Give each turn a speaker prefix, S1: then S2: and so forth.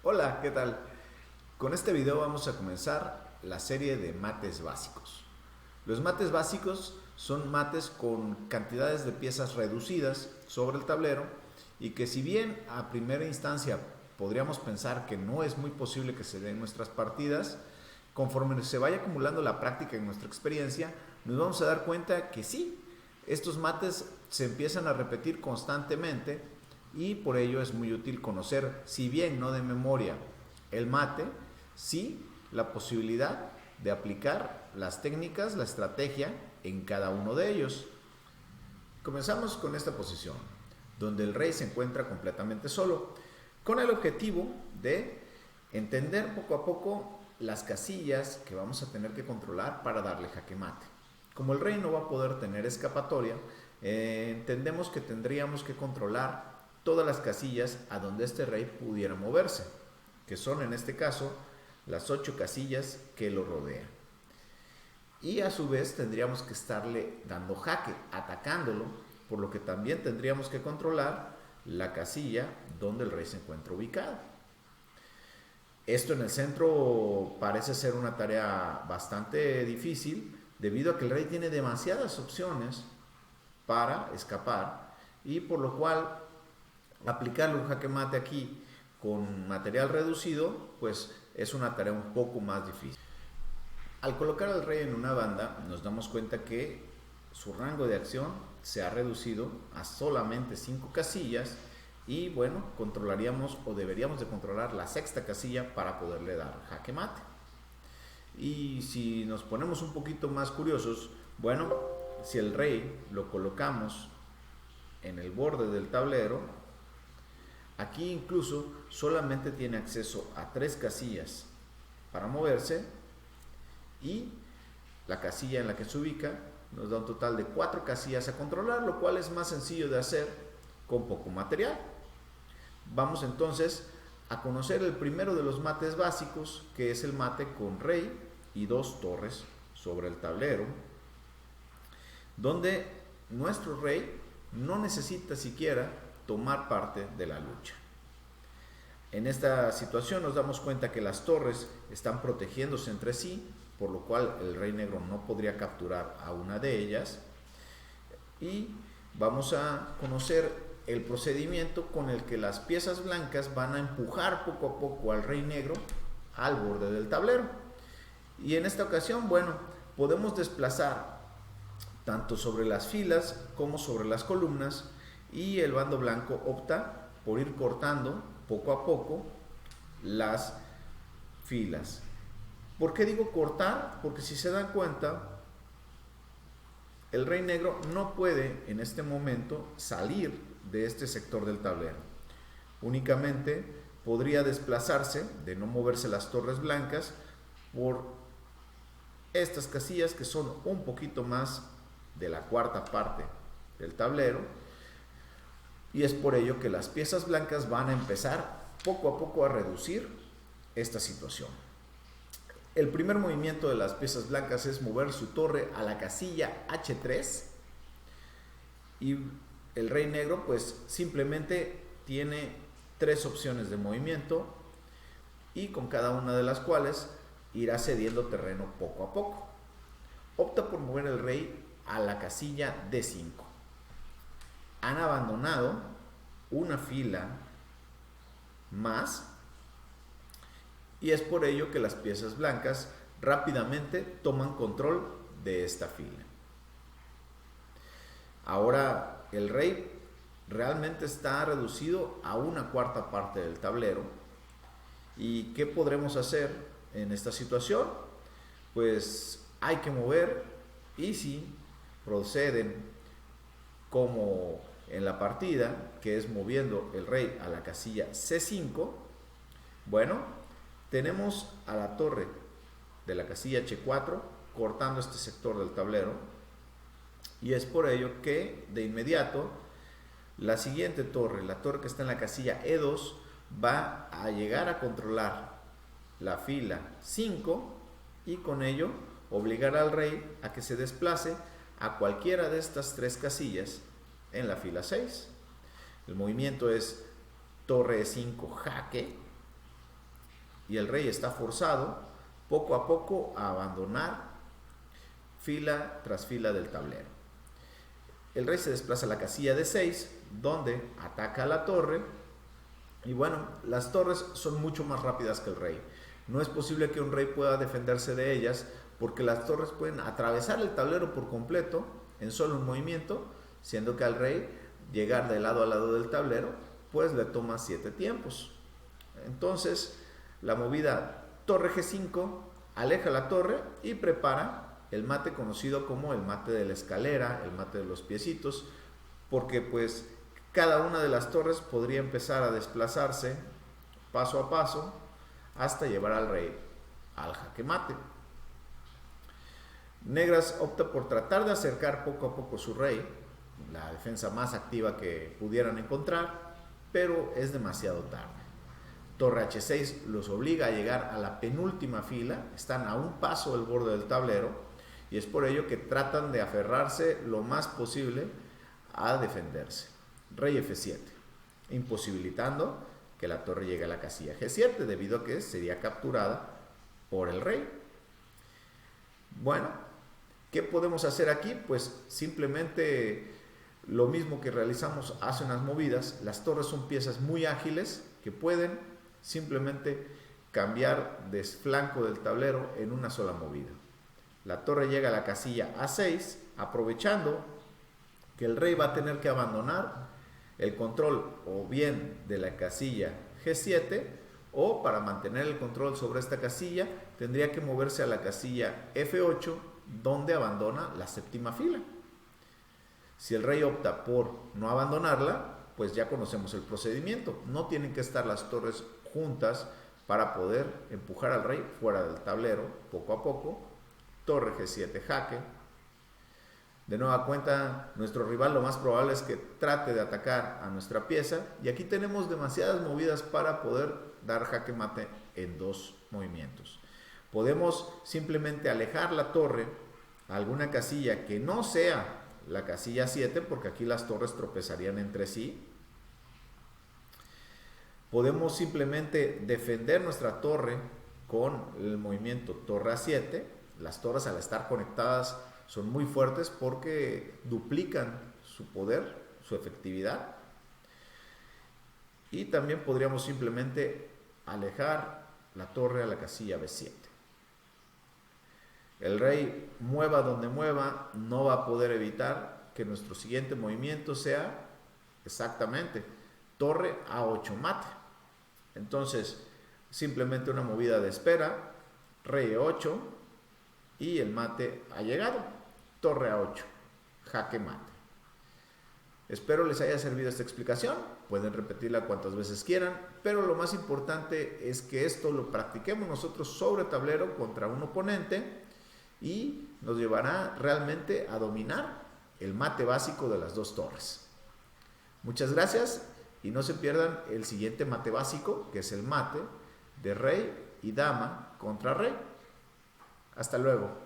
S1: Hola, ¿qué tal? Con este video vamos a comenzar la serie de mates básicos. Los mates básicos son mates con cantidades de piezas reducidas sobre el tablero y que si bien a primera instancia podríamos pensar que no es muy posible que se den en nuestras partidas, conforme se vaya acumulando la práctica en nuestra experiencia, nos vamos a dar cuenta que sí, estos mates se empiezan a repetir constantemente y por ello es muy útil conocer, si bien no de memoria, el mate, sí la posibilidad de aplicar las técnicas, la estrategia en cada uno de ellos. Comenzamos con esta posición, donde el rey se encuentra completamente solo, con el objetivo de entender poco a poco las casillas que vamos a tener que controlar para darle jaque mate. Como el rey no va a poder tener escapatoria, entendemos que tendríamos que controlar todas las casillas a donde este rey pudiera moverse, que son en este caso las 8 casillas que lo rodean. Y a su vez tendríamos que estarle dando jaque, atacándolo, por lo que también tendríamos que controlar la casilla donde el rey se encuentra ubicado. Esto en el centro parece ser una tarea bastante difícil debido a que el rey tiene demasiadas opciones para escapar y por lo cual aplicarle un jaque mate aquí con material reducido pues es una tarea un poco más difícil. Al colocar al rey en una banda nos damos cuenta que su rango de acción se ha reducido a solamente 5 casillas y bueno, controlaríamos o deberíamos de controlar la 6ª casilla para poderle dar jaque mate. Y si nos ponemos un poquito más curiosos, bueno, si el rey lo colocamos en el borde del tablero, aquí incluso solamente tiene acceso a 3 casillas para moverse y la casilla en la que se ubica nos da un total de 4 casillas a controlar, lo cual es más sencillo de hacer con poco material. Vamos entonces a conocer el primero de los mates básicos, que es el mate con rey y 2 torres sobre el tablero, donde nuestro rey no necesita siquiera tomar parte de la lucha. En esta situación nos damos cuenta que las torres están protegiéndose entre sí, por lo cual el rey negro no podría capturar a una de ellas. Y vamos a conocer el procedimiento con el que las piezas blancas van a empujar poco a poco al rey negro al borde del tablero. Y en esta ocasión, bueno, podemos desplazar tanto sobre las filas como sobre las columnas y el bando blanco opta por ir cortando poco a poco las filas. ¿Por qué digo cortar? Porque si se dan cuenta, el rey negro no puede en este momento salir de este sector del tablero. Únicamente podría desplazarse, de no moverse las torres blancas, por estas casillas que son un poquito más de la 4ª parte del tablero, y es por ello que las piezas blancas van a empezar poco a poco a reducir esta situación. El primer movimiento de las piezas blancas es mover su torre a la casilla H3 y el rey negro pues simplemente tiene 3 opciones de movimiento y con cada una de las cuales irá cediendo terreno poco a poco. Opta por mover el rey a la casilla D5. Han abandonado una fila más y es por ello que las piezas blancas rápidamente toman control de esta fila. Ahora el rey realmente está reducido a una 4ª parte del tablero. ¿Y qué podremos hacer en esta situación? Pues hay que mover, y si proceden como en la partida, que es moviendo el rey a la casilla C5, bueno, tenemos a la torre de la casilla H4 cortando este sector del tablero y es por ello que de inmediato la siguiente torre, la torre que está en la casilla E2, va a llegar a controlar la fila 5 y con ello obligar al rey a que se desplace a cualquiera de estas 3 casillas en la fila 6. El movimiento es torre E5 jaque y el rey está forzado poco a poco a abandonar fila tras fila del tablero. El rey se desplaza a la casilla de 6, donde ataca a la torre. Y bueno, las torres son mucho más rápidas que el rey. No es posible que un rey pueda defenderse de ellas, porque las torres pueden atravesar el tablero por completo en solo un movimiento, siendo que al rey llegar de lado a lado del tablero, pues le toma 7 tiempos. Entonces, la movida torre G5 aleja la torre y prepara el mate conocido como el mate de la escalera, el mate de los piecitos, porque pues cada una de las torres podría empezar a desplazarse paso a paso hasta llevar al rey al jaque mate. Negras opta por tratar de acercar poco a poco su rey, la defensa más activa que pudieran encontrar, pero es demasiado tarde. Torre H6 los obliga a llegar a la penúltima fila, están a un paso del borde del tablero, y es por ello que tratan de aferrarse lo más posible a defenderse. Rey F7, imposibilitando que la torre llegue a la casilla G7, debido a que sería capturada por el rey. Bueno, ¿qué podemos hacer aquí? Pues simplemente lo mismo que realizamos hace unas movidas. Las torres son piezas muy ágiles que pueden simplemente cambiar de flanco del tablero en una sola movida. La torre llega a la casilla A6, aprovechando que el rey va a tener que abandonar el control o bien de la casilla G7, o para mantener el control sobre esta casilla tendría que moverse a la casilla F8, donde abandona la séptima fila. Si el rey opta por no abandonarla, pues ya conocemos el procedimiento. No tienen que estar las torres juntas para poder empujar al rey fuera del tablero poco a poco. Torre G7 jaque. De nueva cuenta, nuestro rival lo más probable es que trate de atacar a nuestra pieza, y aquí tenemos demasiadas movidas para poder dar jaque mate en 2 movimientos. Podemos simplemente alejar la torre a alguna casilla que no sea la casilla 7, porque aquí las torres tropezarían entre sí. Podemos simplemente defender nuestra torre con el movimiento torre A7. Las torres, al estar conectadas, son muy fuertes porque duplican su poder, su efectividad. Y también podríamos simplemente alejar la torre a la casilla B7. El rey, mueva donde mueva, no va a poder evitar que nuestro siguiente movimiento sea exactamente torre A8 mate. Entonces, simplemente una movida de espera, rey E8, y el mate ha llegado. Torre A8, jaque mate. Espero les haya servido esta explicación. Pueden repetirla cuantas veces quieran, pero lo más importante es que esto lo practiquemos nosotros sobre tablero contra un oponente, y nos llevará realmente a dominar el mate básico de las 2 torres. Muchas gracias, y no se pierdan el siguiente mate básico, que es el mate de rey y dama contra rey. Hasta luego.